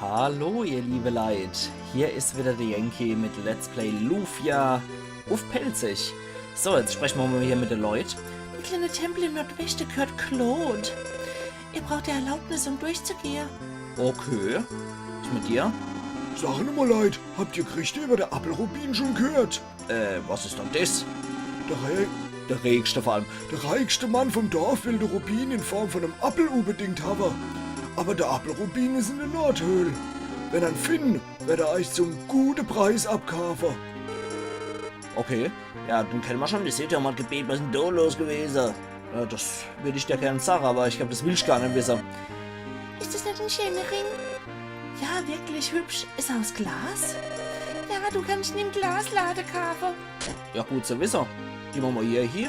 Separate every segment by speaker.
Speaker 1: Hallo ihr liebe Leid, hier ist wieder der Yankee mit Let's Play Lufia auf Pelzig. So, jetzt sprechen wir mal hier mit den Leuten.
Speaker 2: Der kleine Tempel im Nordwesten gehört Claude. Ihr braucht die Erlaubnis, um durchzugehen.
Speaker 1: Okay, was mit dir?
Speaker 3: Sag mal leid, habt ihr Geschichte über den Appelrubin schon gehört?
Speaker 1: Was ist denn das?
Speaker 3: Der
Speaker 1: Regste vor allem.
Speaker 3: reichste Mann vom Dorf will den Rubin in Form von einem Appel unbedingt haben. Aber der Appelrubin ist in der Nordhöhle. Wenn er ihn finden, wird er euch zum guten Preis abkaufen.
Speaker 1: Okay, ja, den kennen wir schon, das seht ihr mal gebeten, was ist denn da los gewesen? Das würde ich dir gerne sagen, aber ich glaube, das will ich gar nicht wissen.
Speaker 2: Ist das nicht ein schöner Ring? Ja, wirklich hübsch. Ist er aus Glas? Ja, du kannst ihn im Glasladen kaufen.
Speaker 1: Ja, gut zu wissen. Gehen wir mal hier.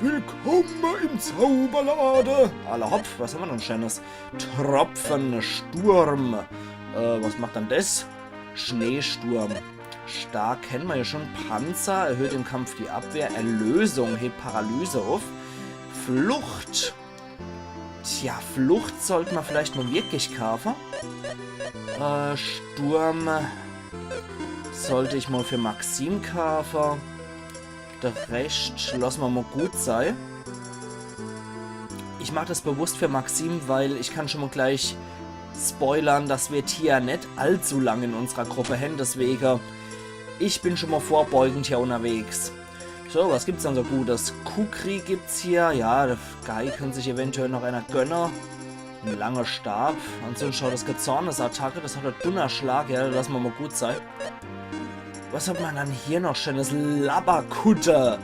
Speaker 3: Willkommen im Zauberladen.
Speaker 1: Alle hopp, was haben wir denn Schönes? Tropfen, Sturm. Was macht dann das? Schneesturm. Stark kennen wir ja schon. Panzer, erhöht im Kampf die Abwehr. Erlösung, hebt Paralyse auf. Flucht. Tja, Flucht sollten wir vielleicht mal wirklich kaufen. Sturm sollte ich mal für Maxim kaufen. Der Rest lassen wir mal gut sein. Ich mache das bewusst für Maxim, weil ich kann schon mal gleich spoilern, dass wir Tia nicht allzu lange in unserer Gruppe haben. Deswegen, ich bin schon mal vorbeugend hier unterwegs. So, was gibt's dann so Gutes? Kukri gibt's hier. Ja, der Guy könnte sich eventuell noch einer gönnen. Ein langer Stab. Ansonsten schaut das Gezornes-Attacke. Das hat der Dunnerschlag. Ja, lassen wir mal gut sein. Was hat man dann hier noch schönes? Labberkutte.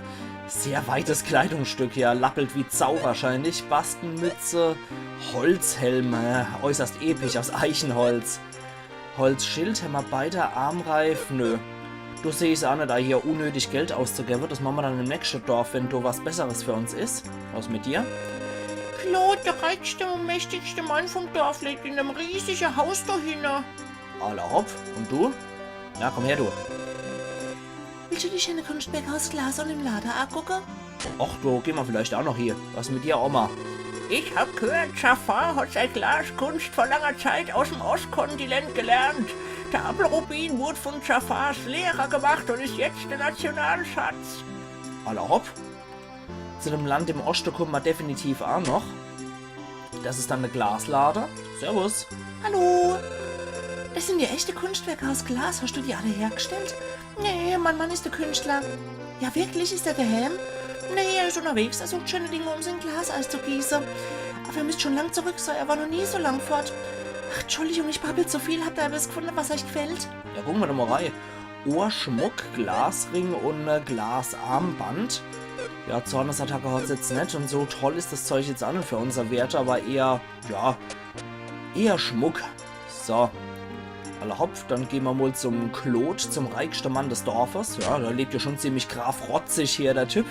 Speaker 1: Sehr weites Kleidungsstück, ja. Lappelt wie Zau wahrscheinlich. Bastenmütze. Holzhelm. Äußerst episch aus Eichenholz. Holzschild. Haben wir beide Armreif? Nö. Du siehst auch nicht, da hier unnötig Geld auszugeben. Das machen wir dann im nächsten Dorf, wenn du was Besseres für uns ist. Was mit dir?
Speaker 2: Claude, der reichste und mächtigste Mann vom Dorf, lebt in einem riesigen Haus dahinter.
Speaker 1: Alle hopp. Und du? Na, komm her, du.
Speaker 2: Willst du die schöne Kunstwerk aus Glas und im Laden angucken?
Speaker 1: Ach, du, geh mal vielleicht auch noch hier. Was mit dir, Oma?
Speaker 2: Ich hab gehört, Jafar hat seine Glaskunst vor langer Zeit aus dem Ostkontinent gelernt. Der Appelrubin wurde von Jafars Lehrer gemacht und ist jetzt der Nationalschatz.
Speaker 1: Alle hopp. Zu dem Land im Osten kommen wir definitiv auch noch. Das ist dann eine Glaslade. Servus.
Speaker 2: Hallo. Das sind ja echte Kunstwerke aus Glas. Hast du die alle hergestellt? Nee, mein Mann ist der Künstler. Ja, wirklich? Ist der Helm? Nee, er ist unterwegs. Er sucht schöne Dinge, um sein Glaseis zu gießen. Aber er müsste schon lang zurück sein. Er war noch nie so lang fort. Ach, Entschuldigung, ich babbel zu viel. Habt ihr etwas gefunden, was euch gefällt?
Speaker 1: Ja, gucken wir doch mal rein. Ohrschmuck, Glasring und Glasarmband. Ja, Zornesattacke hat es jetzt nicht und so toll ist das Zeug jetzt auch nicht für unser Wert, aber eher, ja, eher Schmuck. So. Alle hopf, dann gehen wir mal zum Claude, zum reichsten Mann des Dorfes. Ja, da lebt ja schon ziemlich grafrotzig hier, der Typ.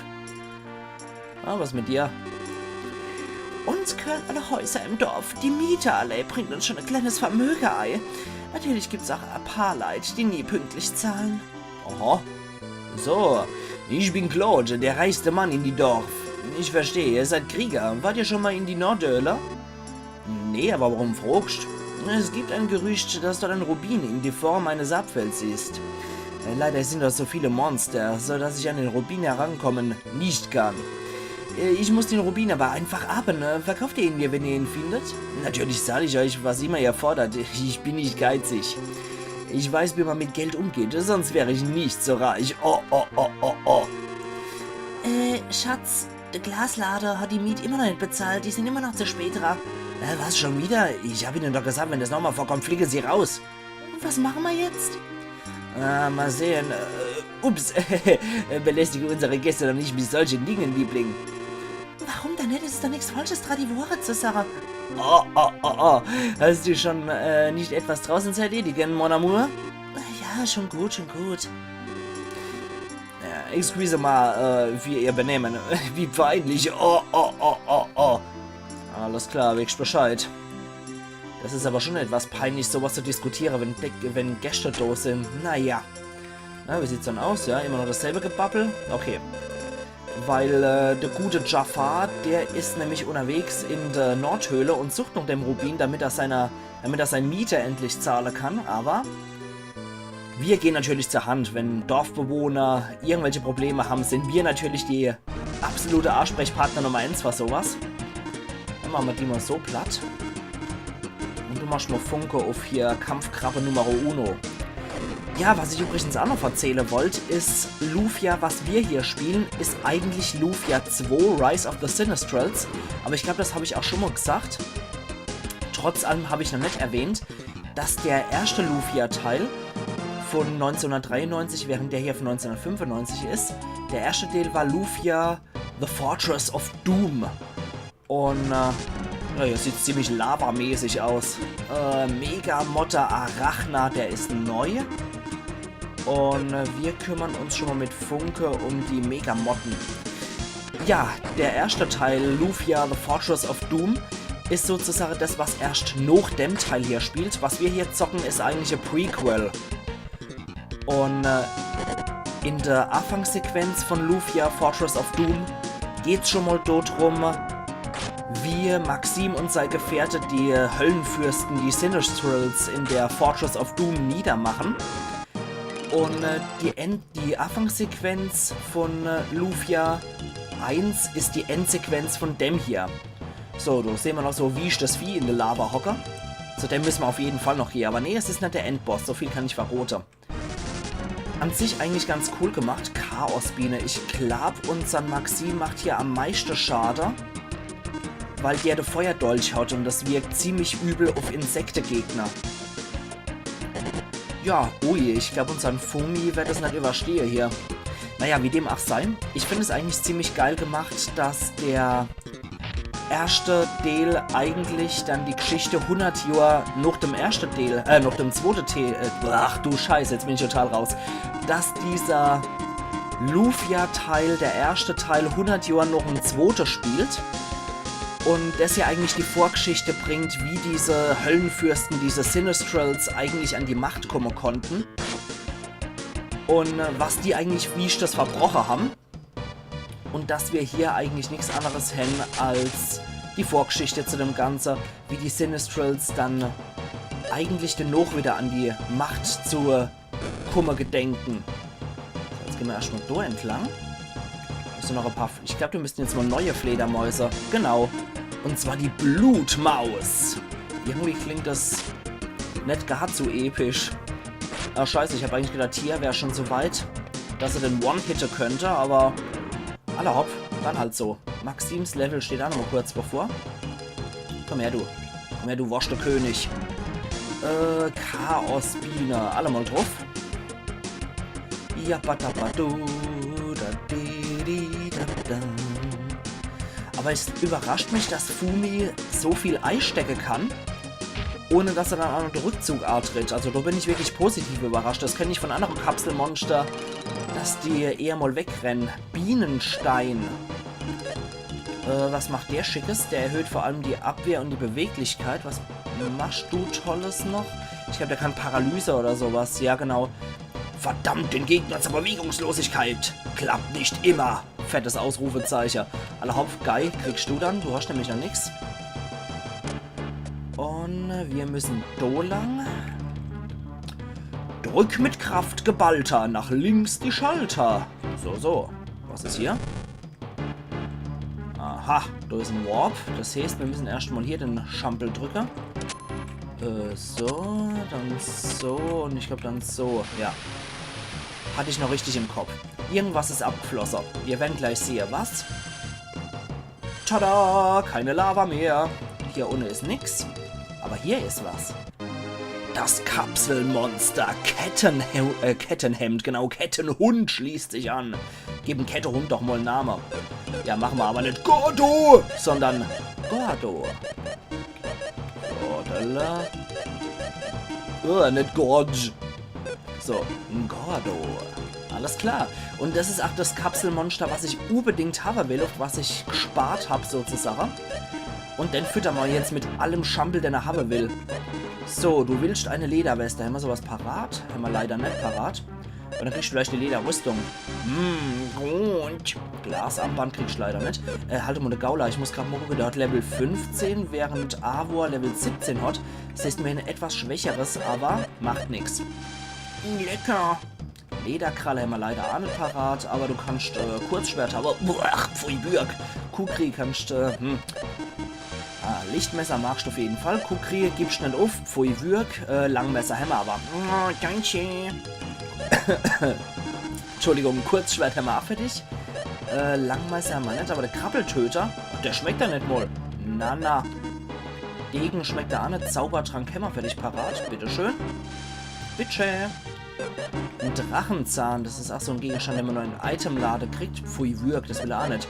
Speaker 1: Ah, was mit dir?
Speaker 2: Uns gehören alle Häuser im Dorf. Die Miete alle bringt uns schon ein kleines Vermögen ein. Natürlich gibt's auch ein paar Leute, die nie pünktlich zahlen.
Speaker 1: Aha. So, ich bin Claude, der reichste Mann in die Dorf. Ich verstehe, ihr seid Krieger. Wart ihr schon mal in die Nordhöhle? Nee, aber warum fragst? Es gibt ein Gerücht, dass dort ein Rubin in die Form eines Apfels ist. Leider sind dort so viele Monster, so dass ich an den Rubin herankommen nicht kann. Ich muss den Rubin aber einfach haben. Verkauft ihr ihn mir, wenn ihr ihn findet? Natürlich sage ich euch, was immer ihr fordert. Ich bin nicht geizig. Ich weiß, wie man mit Geld umgeht, sonst wäre ich nicht so reich. Oh.
Speaker 2: Schatz, der Glaslader hat die Miete immer noch nicht bezahlt. Die sind immer noch zu spät dran.
Speaker 1: Was, schon wieder? Ich habe Ihnen doch gesagt, wenn das nochmal vorkommt, fliegen Sie raus.
Speaker 2: Und was machen wir jetzt?
Speaker 1: Mal sehen. Ups. Belästige unsere Gäste doch nicht mit solchen Dingen, Liebling.
Speaker 2: Warum denn nicht? Es ist doch nichts Falsches dran, die Worte zu sagen.
Speaker 1: Oh. Hast du schon nicht etwas draußen zu erledigen, mon amour?
Speaker 2: Ja, schon gut.
Speaker 1: Excuse mal, wie ihr benehmen. Wie peinlich. Oh. Alles klar, wegs Bescheid. Das ist aber schon etwas peinlich, sowas zu diskutieren, wenn Gäste da sind. Naja. Na, wie sieht's dann aus? Ja, immer noch dasselbe Gebabbel? Okay. Weil der gute Jafar, der ist nämlich unterwegs in der Nordhöhle und sucht nach dem Rubin, damit er seiner damit er seine Miete endlich zahlen kann, aber wir gehen natürlich zur Hand. Wenn Dorfbewohner irgendwelche Probleme haben, sind wir natürlich die absolute Ansprechpartner Nummer 1 für sowas. Dann machen wir die mal so platt. Und du machst mal Funke auf hier Kampfkrabbe Nummer 1. Ja, was ich übrigens auch noch erzählen wollte, ist Lufia, was wir hier spielen, ist eigentlich Lufia 2, Rise of the Sinistrals. Aber ich glaube, das habe ich auch schon mal gesagt. Trotz allem habe ich noch nicht erwähnt, dass der erste Lufia-Teil von 1993, während der hier von 1995 ist, der erste Teil war Lufia The Fortress of Doom. Und, naja, sieht ziemlich lavamäßig aus. Mega Motta Arachna, der ist neu. Und wir kümmern uns schon mal mit Funke um die Megamotten. Ja, der erste Teil, Lufia The Fortress of Doom, ist sozusagen das, was erst nach dem Teil hier spielt. Was wir hier zocken, ist eigentlich ein Prequel. Und in der Anfangssequenz von Lufia Fortress of Doom geht es schon mal darum, wie Maxim und sein Gefährte die Höllenfürsten, die Sinistrals, in der Fortress of Doom niedermachen. Und die Anfangssequenz von Lufia 1 ist die Endsequenz von dem hier. So, da sehen wir noch so, wie ich das Vieh in der Lava hocke. Zu dem müssen wir auf jeden Fall noch hier. Aber nee, es ist nicht der Endboss, so viel kann ich verraten. An sich eigentlich ganz cool gemacht. Chaosbiene. Ich glaube, unser Maxim macht hier am meisten Schade, weil der den Feuerdolch hat und das wirkt ziemlich übel auf Insektegegner. Ja, ui, ich glaube, unseren Fumi wird es nicht überstehen hier. Naja, wie dem auch sei. Ich finde es eigentlich ziemlich geil gemacht, dass der erste Teil eigentlich dann die Geschichte 100 Jahre nach dem ersten Teil, nach dem zweiten Teil, ach du Scheiße, jetzt bin ich total raus, dass dieser Lufia-Teil, der erste Teil, 100 Jahre noch ein zweiter spielt. Und das ja eigentlich die Vorgeschichte bringt, wie diese Höllenfürsten, diese Sinistrals eigentlich an die Macht kommen konnten. Und was die eigentlich, wie ich das verbrochen haben. Und dass wir hier eigentlich nichts anderes haben als die Vorgeschichte zu dem Ganzen, wie die Sinistrals dann eigentlich dennoch wieder an die Macht zu kommen gedenken. So, jetzt gehen wir erstmal da entlang. Noch ein paar. Ich glaube, wir müssten jetzt mal neue Fledermäuse. Genau. Und zwar die Blutmaus. Irgendwie klingt das nicht gar so episch. Ah, scheiße, ich habe eigentlich gedacht, hier wäre schon so weit, dass er den One-Hitte könnte, aber alle hopp, dann halt so. Maxims Level steht da noch mal kurz bevor. Komm her, du. Komm her, du Waschle König. Chaosbiene. Alle mal drauf. Ja, badabadu. Aber es überrascht mich, dass Fumi so viel Eis stecken kann, ohne dass er dann auch noch den Rückzug antritt. Also da bin ich wirklich positiv überrascht. Das kenne ich von anderen Kapselmonster, dass die eher mal wegrennen. Bienenstein. Was macht der Schickes? Der erhöht vor allem die Abwehr und die Beweglichkeit. Was machst du Tolles noch? Ich glaube, der kann Paralyse oder sowas. Ja, genau. Verdammt, den Gegner zur Bewegungslosigkeit. Klappt nicht immer. Fettes Ausrufezeichen. Alle Hopf, Guy, kriegst du dann. Du hast nämlich noch nichts. Und wir müssen da lang. Drück mit Kraft geballter. Nach links die Schalter. So, so. Was ist hier? Aha, da ist ein Warp. Das heißt, wir müssen erstmal hier den Schampel drücken. So, dann so und ich glaube dann so. Ja. Hatte ich noch richtig im Kopf. Irgendwas ist abgeflossen. Wir werden gleich sehen, was? Tada! Keine Lava mehr. Hier unten ist nix. Aber hier ist was. Das Kapselmonster Kettenhemd. Genau, Kettenhund schließt sich an. Geben Kettehund doch mal einen Namen. Ja, machen wir aber nicht Gordo, sondern Gordo. Gordala. Oh, nicht Gorge. So, ein Gordo. Alles klar. Und das ist auch das Kapselmonster, was ich unbedingt haben will, auf was ich gespart habe sozusagen. Und den füttern wir jetzt mit allem Schampel, den er haben will. So, du willst eine Lederweste. Haben wir sowas parat? Haben wir leider nicht parat. Und dann kriegst du vielleicht eine Lederrüstung. Gut. Glasarmband kriegst du leider nicht. Halt mal eine Gaula. Ich muss gerade mal gucken. Der hat Level 15, während Avor Level 17 hat. Das heißt mir ein etwas schwächeres, aber macht nichts. Lecker. Lederkralle haben wir leider auch nicht parat, aber du kannst Kurzschwert, aber pfui Bürg. Kukri kannst Lichtmesser magst du auf jeden Fall. Kukri gibst du nicht auf, pfui Bürg. Langmesser haben wir aber. Danke. Entschuldigung, Kurzschwert haben wir auch für dich. Langmesser haben wir nicht, aber der Krabbeltöter, der schmeckt ja nicht mal. Na. Degen schmeckt da auch nicht. Zaubertrank haben wir für dich parat. Bitteschön. Bitte. Ein Drachenzahn, das ist auch so ein Gegenstand, den man nur in Itemlade kriegt. Pfui Würg, das will er auch nicht.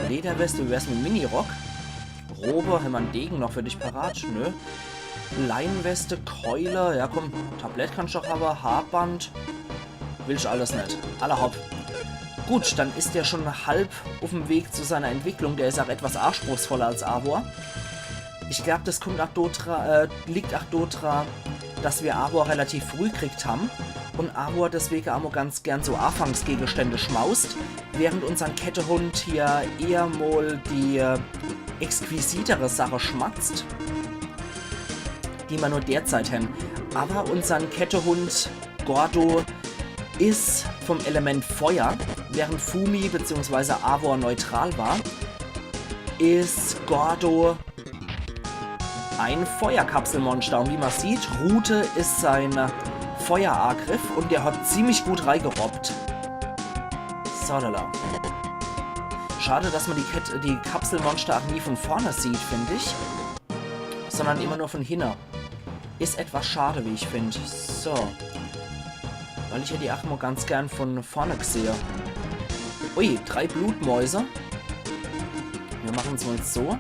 Speaker 1: Lederweste, wie wär's mit Minirock? Robe, haben wir einen Degen noch für dich parat? Nö. Leinenweste, Keule, ja komm, Tablett kannst du doch aber, Haarband. Will ich alles nicht. Alle hopp. Gut, dann ist der schon halb auf dem Weg zu seiner Entwicklung. Der ist auch etwas anspruchsvoller als Avor. Ich glaube, das kommt liegt auch daran, dass wir Avor relativ früh gekriegt haben. Und Avor deswegen auch ganz gern so Anfangsgegenstände schmaust, während unser Kettehund hier eher mal die exquisitere Sache schmatzt, die wir nur derzeit haben. Aber unser Kettehund Gordo ist vom Element Feuer, während Fumi bzw. Avor neutral war, ist Gordo ein Feuerkapselmonster. Und wie man sieht, Rute ist sein Feuerangriff und der hat ziemlich gut reingerobbt. So, lala. Schade, dass man die Kapselmonster auch nie von vorne sieht, finde ich. Sondern immer nur von hinten. Ist etwas schade, wie ich finde. So. Weil ich ja die Achmo ganz gern von vorne sehe. Ui, 3 Blutmäuse. Wir machen es mal so.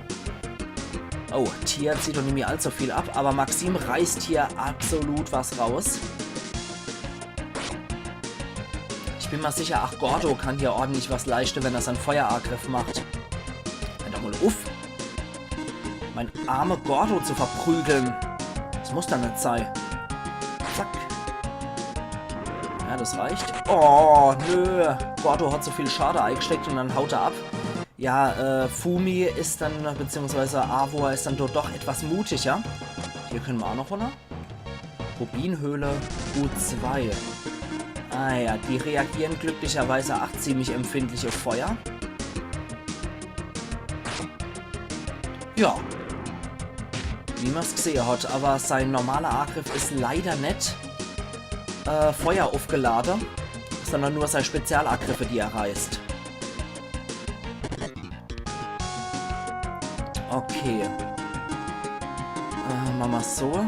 Speaker 1: Oh, Tier zieht doch nicht mehr allzu viel ab, aber Maxim reißt hier absolut was raus. Ich bin mal sicher, ach, Gordo kann hier ordentlich was leisten, wenn er seinen Feuerangriff macht. Hör doch mal auf. Mein arme Gordo zu verprügeln. Das muss dann nicht sein. Zack. Ja, das reicht. Oh, nö. Gordo hat so viel Schade eingesteckt und dann haut er ab. Ja, Fumi ist dann, beziehungsweise Avor ist dann dort doch etwas mutiger. Hier können wir auch noch runter. Rubinhöhle U2. Ah ja, die reagieren glücklicherweise auch ziemlich empfindlich auf Feuer. Ja. Wie man es gesehen hat, aber sein normaler Angriff ist leider nicht Feuer aufgeladen, sondern nur seine Spezialangriffe, die er reißt. Okay. Machen wir es so.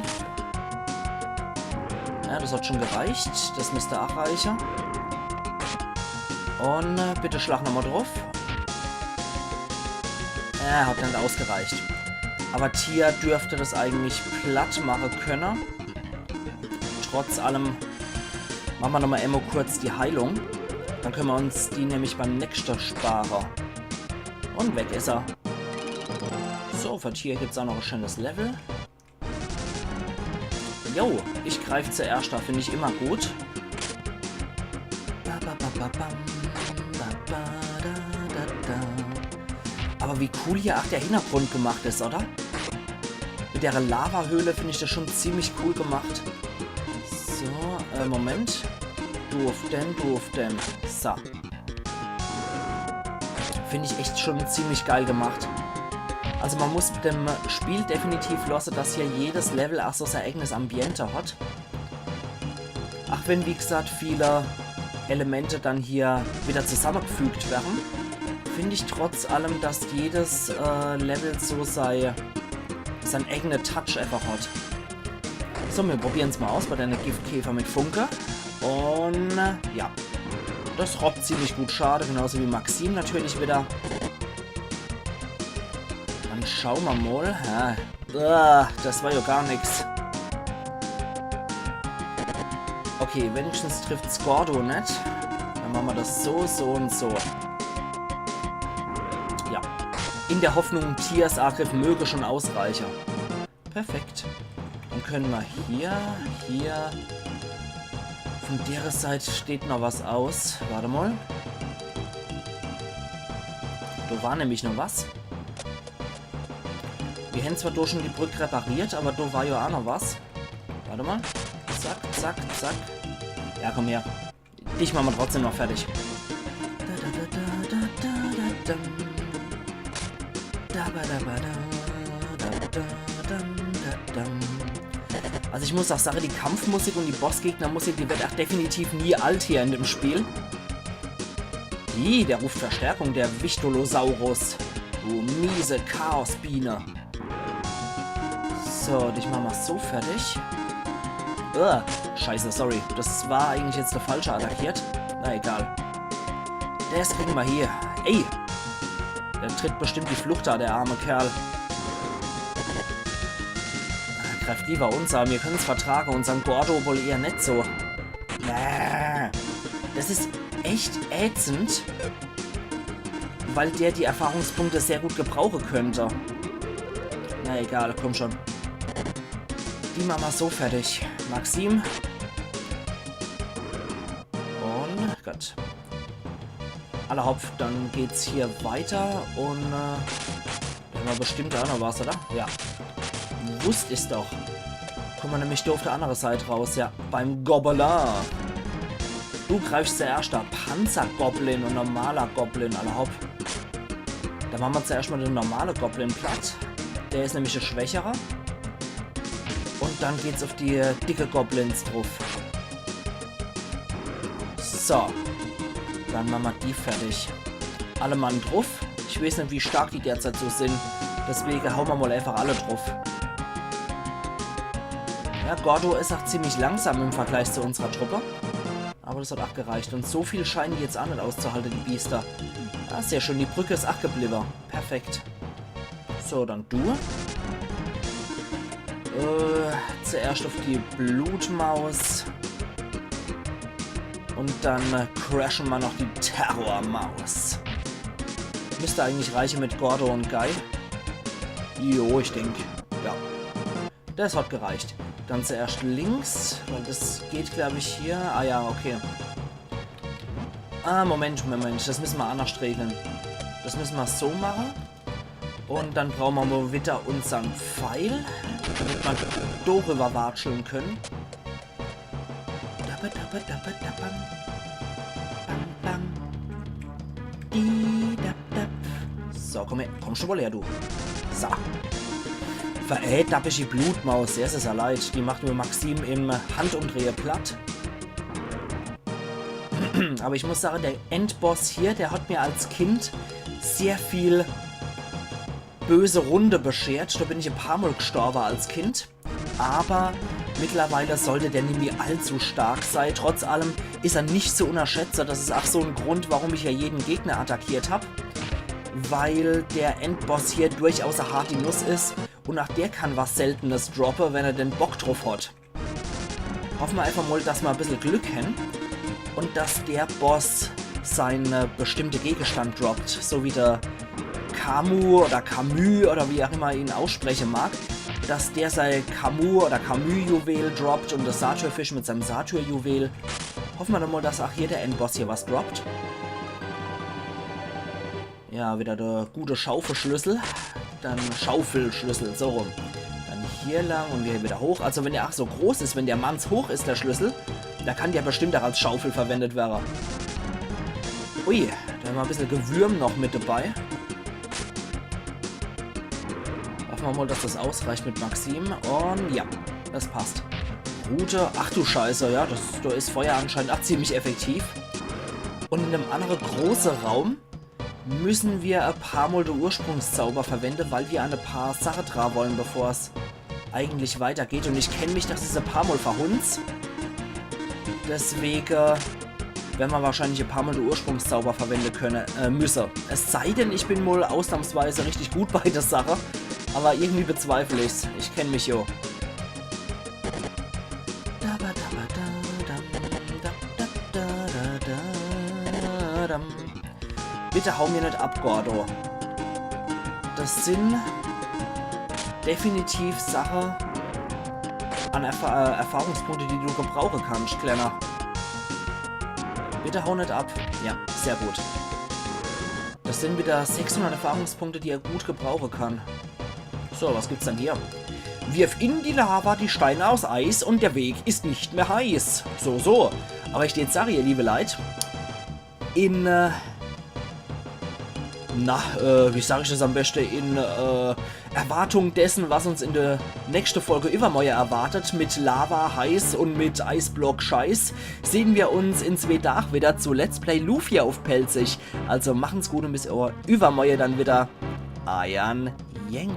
Speaker 1: Ja, das hat schon gereicht. Das müsste auch reichen. Und bitte schlag nochmal drauf. Ja, hat nicht ausgereicht. Aber Tia dürfte das eigentlich platt machen können. Trotz allem machen wir nochmal immer kurz die Heilung. Dann können wir uns die nämlich beim nächsten sparen. Und weg ist er. So, für Tier gibt es auch noch ein schönes Level. Jo, ich greife zuerst, da finde ich immer gut. Aber wie cool hier auch der Hintergrund gemacht ist, oder? Mit der Lavahöhle finde ich das schon ziemlich cool gemacht. So, Moment. Durften. So. Finde ich echt schon ziemlich geil gemacht. Also man muss dem Spiel definitiv lassen, dass hier jedes Level auch so sein eigenes Ambiente hat. Ach, wenn wie gesagt viele Elemente dann hier wieder zusammengefügt werden, finde ich trotz allem, dass jedes Level so seinen eigenen Touch einfach hat. So, wir probieren es mal aus bei deiner Giftkäfer mit Funke. Und ja, das robbt ziemlich gut Schade, genauso wie Maxim natürlich wieder. Dann schauen wir mal. Das war ja gar nichts. Okay, wenigstens trifft Gordo nicht. Dann machen wir das so, so und so. Ja. In der Hoffnung, Tiers Angriff möge schon ausreichen. Perfekt. Dann können wir hier Von der Seite steht noch was aus. Warte mal. Da war nämlich noch was. Wir haben zwar durch schon die Brücke repariert, aber da war ja auch noch was. Warte mal. Zack, zack, zack. Ja, komm her. Dich machen wir trotzdem noch fertig. Also ich muss auch sagen, die Kampfmusik und die Bossgegnermusik, die wird auch definitiv nie alt hier in dem Spiel. Der ruft Verstärkung, der Wichtolosaurus. Du miese Chaosbiene. So, dich machen wir so fertig. Scheiße, sorry. Das war eigentlich jetzt der falsche attackiert. Na egal. Das kriegen wir hier. Ey! Der tritt bestimmt die Flucht da, der arme Kerl. Greift lieber uns an. Wir können es vertragen. Unseren Gordo wohl eher nicht so. Das ist echt ätzend. Weil der die Erfahrungspunkte sehr gut gebrauchen könnte. Na egal, komm schon. Die machen wir so fertig. Maxim. Und Gott. Aller Hopf, dann geht's hier weiter und da haben wir bestimmt auch noch was, oder? Ja. Wusst ist doch. Kommen wir nämlich hier auf der anderen Seite raus, ja. Beim Gobelin. Du greifst zuerst da. Panzergoblin und normaler Goblin, aller Hopf. Da machen wir zuerst mal den normalen Goblin platt. Der ist nämlich der Schwächere. Und dann geht's auf die dicke Goblins drauf. So. Dann machen wir die fertig. Alle Mann drauf. Ich weiß nicht, wie stark die derzeit so sind. Deswegen hauen wir mal einfach alle drauf. Ja, Gordo ist auch ziemlich langsam im Vergleich zu unserer Truppe. Aber das hat auch gereicht. Und so viel scheinen die jetzt auch nicht auszuhalten, die Biester. Ja, sehr schön. Die Brücke ist auch geblieben. Perfekt. So, dann du. Zuerst auf die Blutmaus. Und dann crashen wir noch die Terrormaus. Müsste eigentlich reichen mit Gordo und Guy. Jo, ich denke. Ja. Das hat gereicht. Dann zuerst links. Weil das geht, glaube ich, hier. Ah ja, okay. Moment. Das müssen wir anders regeln. Das müssen wir so machen. Und dann brauchen wir mal wieder unseren Pfeil. Damit wir darüber watscheln können. So, komm her. Komm schon mal her, du. So. Dappige Blutmaus. Der ist es ja leid. Die macht nur Maxim im Handumdreher platt. Aber ich muss sagen, der Endboss hier, der hat mir als Kind sehr viel böse Runde beschert. Da bin ich ein paar Mal gestorben als Kind. Aber mittlerweile sollte der nicht mehr allzu stark sein. Trotz allem ist er nicht zu unterschätzen. Das ist auch so ein Grund, warum ich ja jeden Gegner attackiert habe. Weil der Endboss hier durchaus eine harte Nuss ist. Und auch der kann was Seltenes droppen, wenn er den Bock drauf hat. Hoffen wir einfach mal, dass wir ein bisschen Glück haben. Und dass der Boss seinen bestimmten Gegenstand droppt. So wie der Camus oder Camus oder wie auch immer ihn aussprechen mag. Dass der sein Camus oder Camus-Juwel droppt und der Satyrfisch mit seinem Satyr-Juwel. Hoffen wir dann mal, dass auch hier der Endboss hier was droppt. Ja, wieder der gute Schaufelschlüssel. Dann Schaufelschlüssel, so rum. Dann hier lang und hier wieder hoch. Also wenn der auch so groß ist, wenn der Manns hoch ist, der Schlüssel, da kann der bestimmt auch als Schaufel verwendet werden. Ui, da haben wir ein bisschen Gewürm noch mit dabei. Hoffen wir mal, dass das ausreicht mit Maxim. Und ja, das passt. Route, ach du Scheiße, ja, da ist Feuer anscheinend auch ziemlich effektiv. Und in einem anderen großen Raum müssen wir ein paar Mal den Ursprungszauber verwenden, weil wir eine paar Sachen dran wollen, bevor es eigentlich weitergeht. Und ich kenne mich, dass ich ein paar Mal verhunz. Deswegen werden wir wahrscheinlich ein paar Mal den Ursprungszauber verwenden können, müssen. Es sei denn, ich bin mal ausnahmsweise richtig gut bei der Sache. Aber irgendwie bezweifle ich's. Ich kenne mich jo. Bitte hau mir nicht ab, Gordo. Das sind definitiv Sachen an Erfahrungspunkte, die du gebrauchen kannst, Kleiner. Bitte hau nicht ab. Ja, sehr gut. Das sind wieder 600 Erfahrungspunkte, die er gut gebrauchen kann. So, was gibt's dann hier? Wirf in die Lava die Steine aus Eis und der Weg ist nicht mehr heiß. So. Aber ich dir jetzt sage, ihr liebe Leute, in, wie sage ich das am besten, in Erwartung dessen, was uns in der nächsten Folge Übermorgen erwartet, mit Lava heiß und mit Eisblock Scheiß, sehen wir uns in 2 Tagen wieder zu Let's Play Lufia auf Pelzig. Also machen's gut und bis Übermorgen dann wieder. Ayan Jenk.